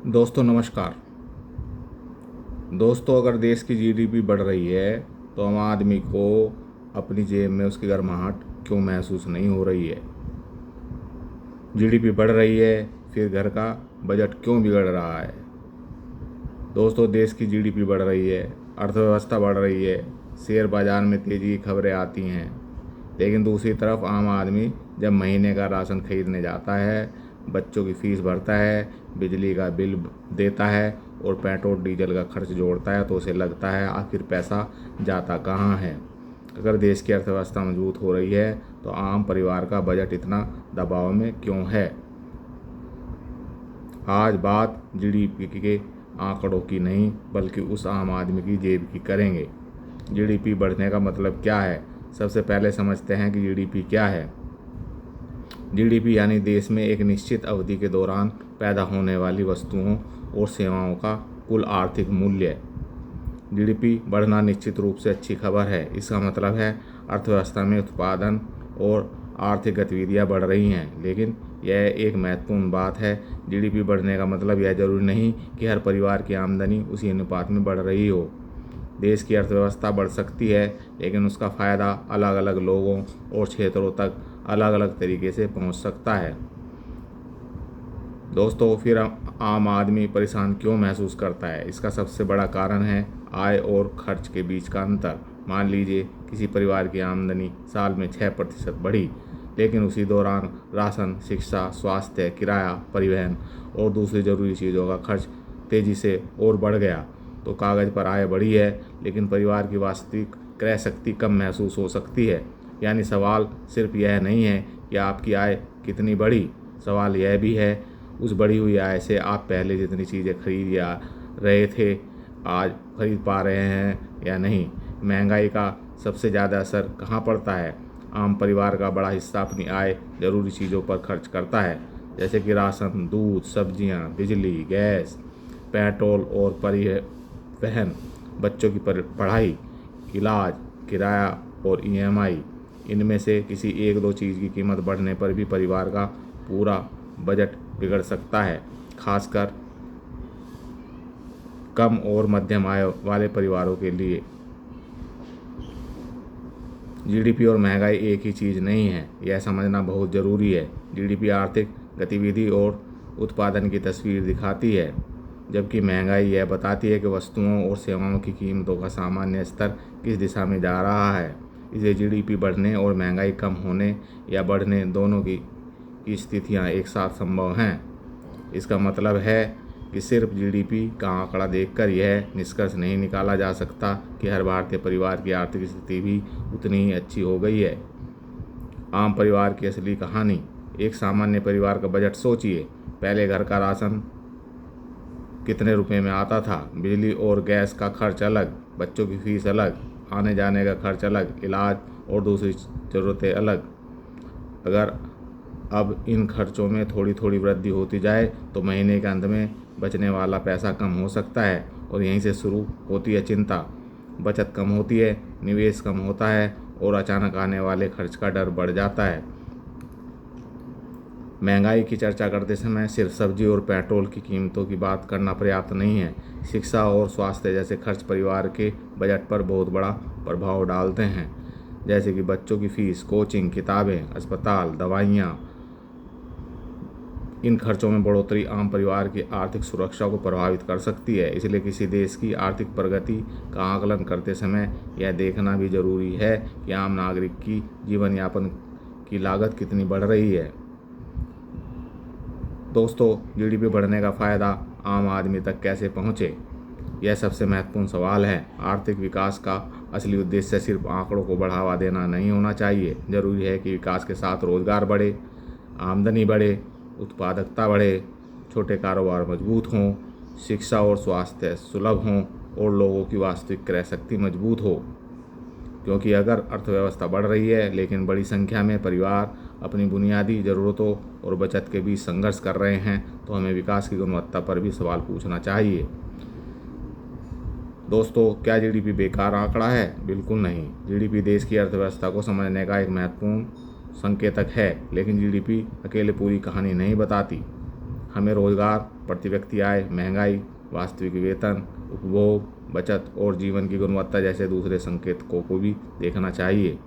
दोस्तों नमस्कार। दोस्तों, अगर देश की जीडीपी बढ़ रही है तो आम आदमी को अपनी जेब में उसकी गर्माहट क्यों महसूस नहीं हो रही है? जीडीपी बढ़ रही है फिर घर का बजट क्यों बिगड़ रहा है? दोस्तों, देश की जीडीपी बढ़ रही है, अर्थव्यवस्था बढ़ रही है, शेयर बाजार में तेज़ी की खबरें आती हैं, लेकिन दूसरी तरफ आम आदमी जब महीने का राशन खरीदने जाता है, बच्चों की फीस भरता है, बिजली का बिल देता है और पेट्रोल डीजल का खर्च जोड़ता है तो उसे लगता है आखिर पैसा जाता कहाँ है। अगर देश की अर्थव्यवस्था मजबूत हो रही है तो आम परिवार का बजट इतना दबाव में क्यों है? आज बात जीडीपी के आंकड़ों की नहीं बल्कि उस आम आदमी की जेब की करेंगे। जीडीपी बढ़ने का मतलब क्या है? सबसे पहले समझते हैं कि जीडीपी क्या है। जीडीपी यानी देश में एक निश्चित अवधि के दौरान पैदा होने वाली वस्तुओं और सेवाओं का कुल आर्थिक मूल्य। जीडीपी बढ़ना निश्चित रूप से अच्छी खबर है। इसका मतलब है अर्थव्यवस्था में उत्पादन और आर्थिक गतिविधियां बढ़ रही हैं। लेकिन यह एक महत्वपूर्ण बात है, जीडीपी बढ़ने का मतलब यह जरूरी नहीं कि हर परिवार की आमदनी उसी अनुपात में बढ़ रही हो। देश की अर्थव्यवस्था बढ़ सकती है, लेकिन उसका फ़ायदा अलग अलग लोगों और क्षेत्रों तक अलग अलग तरीके से पहुंच सकता है। दोस्तों, फिर आम आदमी परेशान क्यों महसूस करता है? इसका सबसे बड़ा कारण है आय और खर्च के बीच का अंतर। मान लीजिए किसी परिवार की आमदनी साल में 6% बढ़ी, लेकिन उसी दौरान राशन, शिक्षा, स्वास्थ्य, किराया, परिवहन और दूसरी ज़रूरी चीज़ों का खर्च तेज़ी से और बढ़ गया। तो कागज़ पर आय बढ़ी है, लेकिन परिवार की वास्तविक क्रय शक्ति कम महसूस हो सकती है। यानी सवाल सिर्फ यह नहीं है कि आपकी आय कितनी बढ़ी, सवाल यह भी है उस बढ़ी हुई आय से आप पहले जितनी चीज़ें खरीद या रहे थे आज खरीद पा रहे हैं या नहीं। महंगाई का सबसे ज़्यादा असर कहाँ पड़ता है? आम परिवार का बड़ा हिस्सा अपनी आय ज़रूरी चीज़ों पर खर्च करता है, जैसे कि राशन, दूध, सब्जियाँ, बिजली, गैस, पेट्रोल और परिवहन, बच्चों की पढ़ाई, इलाज, किराया और ईएमआई। इनमें से किसी एक दो चीज़ की कीमत बढ़ने पर भी परिवार का पूरा बजट बिगड़ सकता है, खासकर कम और मध्यम आय वाले परिवारों के लिए। जीडीपी और महंगाई एक ही चीज़ नहीं है, यह समझना बहुत ज़रूरी है। जीडीपी आर्थिक गतिविधि और उत्पादन की तस्वीर दिखाती है, जबकि महंगाई यह बताती है कि वस्तुओं और सेवाओं की कीमतों का सामान्य स्तर किस दिशा में जा रहा है। इसलिए जीडीपी बढ़ने और महंगाई कम होने या बढ़ने दोनों की स्थितियाँ एक साथ संभव हैं। इसका मतलब है कि सिर्फ जीडीपी का आंकड़ा देखकर यह निष्कर्ष नहीं निकाला जा सकता कि हर भारतीय परिवार की आर्थिक स्थिति भी उतनी ही अच्छी हो गई है। आम परिवार की असली कहानी। एक सामान्य परिवार का बजट सोचिए। पहले घर का राशन कितने रुपए में आता था? बिजली और गैस का खर्च अलग, बच्चों की फीस अलग, आने जाने का खर्च अलग, इलाज और दूसरी ज़रूरतें अलग। अगर अब इन खर्चों में थोड़ी थोड़ी वृद्धि होती जाए तो महीने के अंत में बचने वाला पैसा कम हो सकता है, और यहीं से शुरू होती है चिंता। बचत कम होती है, निवेश कम होता है और अचानक आने वाले खर्च का डर बढ़ जाता है। महंगाई की चर्चा करते समय सिर्फ सब्जी और पेट्रोल की कीमतों की बात करना पर्याप्त नहीं है। शिक्षा और स्वास्थ्य जैसे खर्च परिवार के बजट पर बहुत बड़ा प्रभाव डालते हैं, जैसे कि बच्चों की फीस, कोचिंग, किताबें, अस्पताल, दवाइयाँ। इन खर्चों में बढ़ोतरी आम परिवार की आर्थिक सुरक्षा को प्रभावित कर सकती है। इसलिए किसी देश की आर्थिक प्रगति का आकलन करते समय यह देखना भी जरूरी है कि आम नागरिक की जीवन यापन की लागत कितनी बढ़ रही है। दोस्तों, जीडीपी बढ़ने का फ़ायदा आम आदमी तक कैसे पहुँचे, यह सबसे महत्वपूर्ण सवाल है। आर्थिक विकास का असली उद्देश्य सिर्फ आंकड़ों को बढ़ावा देना नहीं होना चाहिए। जरूरी है कि विकास के साथ रोजगार बढ़े, आमदनी बढ़े, उत्पादकता बढ़े, छोटे कारोबार मजबूत हों, शिक्षा और स्वास्थ्य सुलभ हों और लोगों की वास्तविक क्रय शक्ति मजबूत हो। क्योंकि अगर अर्थव्यवस्था बढ़ रही है लेकिन बड़ी संख्या में परिवार अपनी बुनियादी ज़रूरतों और बचत के बीच संघर्ष कर रहे हैं तो हमें विकास की गुणवत्ता पर भी सवाल पूछना चाहिए। दोस्तों, क्या जीडीपी बेकार आंकड़ा है? बिल्कुल नहीं। जीडीपी देश की अर्थव्यवस्था को समझने का एक महत्वपूर्ण संकेतक है, लेकिन जीडीपी अकेले पूरी कहानी नहीं बताती। हमें रोजगार, प्रति व्यक्ति आय, महंगाई, वास्तविक वेतन, उपभोग, बचत और जीवन की गुणवत्ता जैसे दूसरे संकेतकों को भी देखना चाहिए।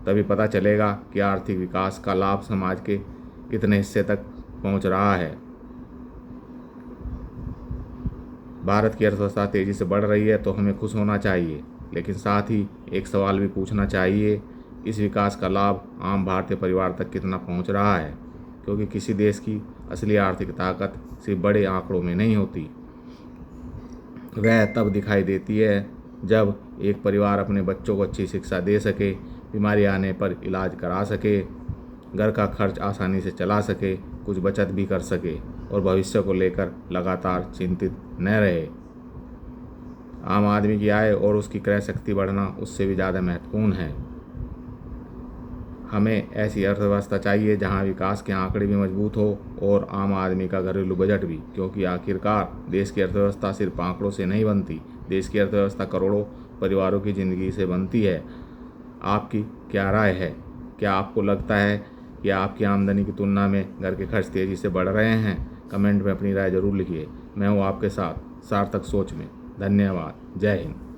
तभी पता चलेगा कि आर्थिक विकास का लाभ समाज के कितने हिस्से तक पहुंच रहा है। भारत की अर्थव्यवस्था तेजी से बढ़ रही है तो हमें खुश होना चाहिए, लेकिन साथ ही एक सवाल भी पूछना चाहिए, इस विकास का लाभ आम भारतीय परिवार तक कितना पहुंच रहा है? क्योंकि किसी देश की असली आर्थिक ताकत सिर्फ बड़े आंकड़ों में नहीं होती। वह तब दिखाई देती है जब एक परिवार अपने बच्चों को अच्छी शिक्षा दे सके, बीमारी आने पर इलाज करा सके, घर का खर्च आसानी से चला सके, कुछ बचत भी कर सके और भविष्य को लेकर लगातार चिंतित न रहे। आम आदमी की आय और उसकी क्रय शक्ति बढ़ना उससे भी ज़्यादा महत्वपूर्ण है। हमें ऐसी अर्थव्यवस्था चाहिए जहां विकास के आंकड़े भी मजबूत हो और आम आदमी का घरेलू बजट भी, क्योंकि आखिरकार देश की अर्थव्यवस्था सिर्फ आंकड़ों से नहीं बनती। देश की अर्थव्यवस्था करोड़ों परिवारों की ज़िंदगी से बनती है। आपकी क्या राय है? क्या आपको लगता है कि आपकी आमदनी की तुलना में घर के खर्च तेज़ी से बढ़ रहे हैं? कमेंट में अपनी राय ज़रूर लिखिए। मैं हूँ आपके साथ सार्थक सोच में। धन्यवाद। जय हिंद।